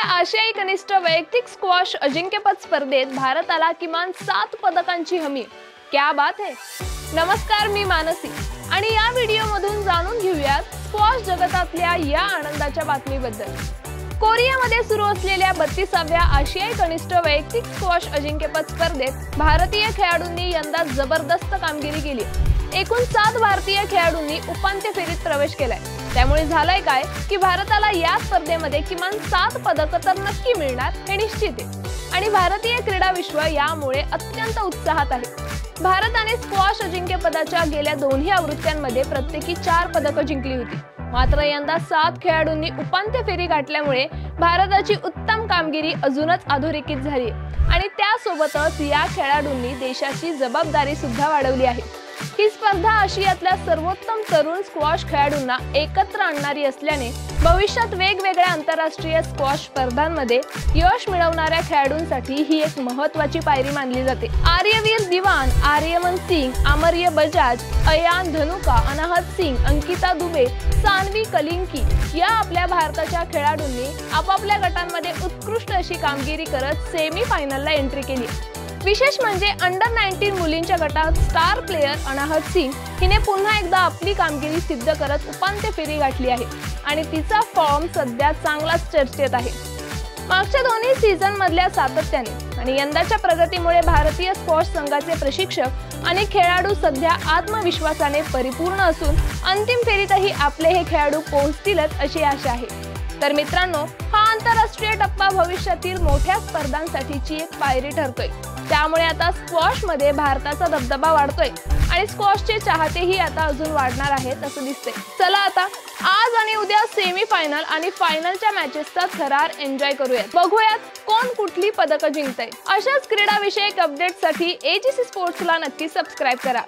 आशियाई कनिष्ठ वैयक्तिक स्क्वॉश अजिंक्यपद स्पर्धेत भारताला किमान 7 पदकांची हमी। क्या बात है। नमस्कार, मी मानसी आणि या व्हिडिओमधून जाणून घेऊयात स्क्वॉश जगतातल्या या आनंदाच्या बातमीबद्दल। कोरियामध्ये सुरू असलेल्या 32व्या आशियाई कनिष्ठ वैयक्तिक स्क्वॉश अजिंक्यपद स्पर्धेत भारतीय खेळाडूंनी यंदा जबरदस्त कामगिरी केली। एकूण 7 भारतीय खेळाडूंनी उपांत्य फेरीत प्रवेश केलाय। त्यामुळे झालंय काय की भारताला या स्पर्धेमध्ये किमान 7 पदकं तर नक्की मिळणार हे निश्चित आहे आणि भारतीय क्रीडा विश्व यामुळे अत्यंत उत्साहात आहे। भारताने स्क्वॉश अजिंक्यपदाच्या गेल्या दोन्ही आवृत्त्यांमध्ये प्रत्येकी 4 पदकं जिंकली होती। मात्र यंदा 7 खेळाडूंनी उपांत्य फेरी गाठल्यामुळे भारताची उत्तम कामगिरी अजूनच अधोरेखित झाली आणि त्यासोबतच या खेळाडूंनी देशाची जबाबदारी सुद्धा वाढवली आहे। ही स्पर्धा आशियातल्या सर्वोत्तम तरुण स्क्वॉश खेळाडूंना एकत्र आणणारी असल्याने भविष्यात वेगवेगळ्या आंतरराष्ट्रीय स्क्वॉश स्पर्धांमध्ये यश मिळवणाऱ्या खेळाडूंसाठी ही एक महत्त्वाची पायरी मानली जाते। आर्यवीर दिवान, आर्यमन सिंग, अमर्य बजाज, अयान धनुका, अनाहत सिंग, अंकिता दुबे, सानवी कलिंकी या आपल्या भारताच्या खेळाडूंनी आपापल्या गटांमध्ये उत्कृष्ट अशी कामगिरी करत सेमी फायनलला एंट्री केली। विशेष म्हणजे अंडर 19 मुलींच्या गटात स्टार प्लेयर अनाहत सिंग हिने पुन्हा एकदा आपली कामगिरी सिद्ध करत उपांत्य फेरी गाठली आहे आणि तिचा फॉर्म सध्या चांगलाच चर्चेत आहे। मागच्या दोन्ही सीझन मधल्या सातत्याने आणि यंदाच्या प्रगतीमुळे भारतीय स्क्वॉश संघाचे प्रशिक्षक आणि खेळाडू सध्या आत्मविश्वासाने परिपूर्ण असून अंतिम फेरीतही आपले हे खेळाडू पोहोचतीलच अशी आशा आहे। तर मित्रांनो, हा आंतरराष्ट्रीय टप्पा भविष्यातील मोठ्या स्पर्धांसाठीची एक पायरी ठरतोय। त्यामुळे आता स्क्वॉश मध्ये भारताचा दबदबा वाढतोय आणि स्क्वॉशचे चाहतेही आता अजून वाढणार आहेत असं दिसतंय। चला आता आज आणि उद्या सेमी फायनल आणि फायनलच्या मॅचेसचा थरार एन्जॉय करूयात। बघूयात कोण कुठली पदकं जिंकतंय। अशाच क्रीडा विषयक अपडेटसाठी AGC स्पोर्ट्सला नक्की सबस्क्राइब करा।